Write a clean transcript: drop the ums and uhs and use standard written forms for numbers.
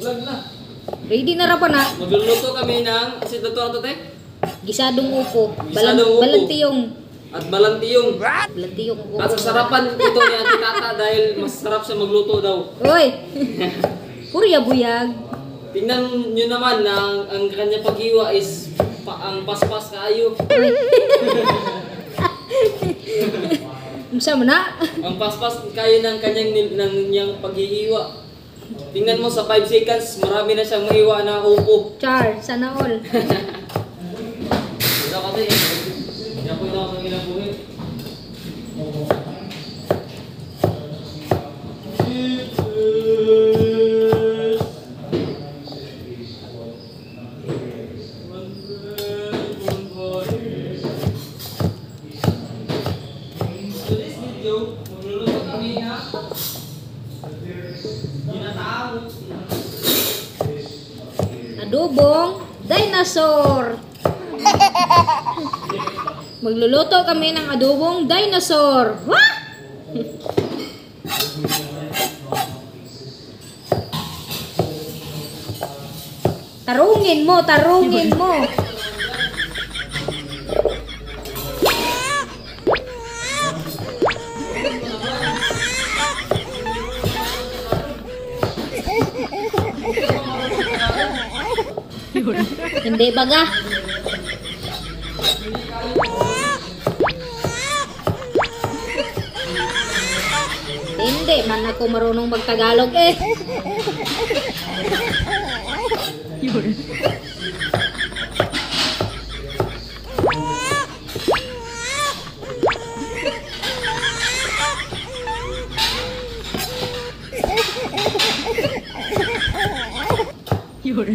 Vlog na. Ready na ra pa na. Magluluto kami ng si Dr. Tote. Gisadong upo. Gisadong upo. Balantiyong. At balantiyong. Balantiyong upo. At sasarapan ito ni Auntie Tata dahil masarap siya magluto daw. Oy! Purya buyag. Tingnan nyo naman na ang kanya paghiwa is ang paspas kaayo. Unsa man na? Ang paspas kayo ng kanyang paghihiwa. Tingnan mo sa 5 seconds, marami na siyang maiwa na upo. Char, sana all. Ito kasi, yan po ito ang ilang buhay. Adobong dinosaur. Magluluto kami ng adobong dinosaur. Wah! Tarungin mo, tarungin mo. Hindi baga. Hindi man ako marunong magtagalog eh. Yun. Yun.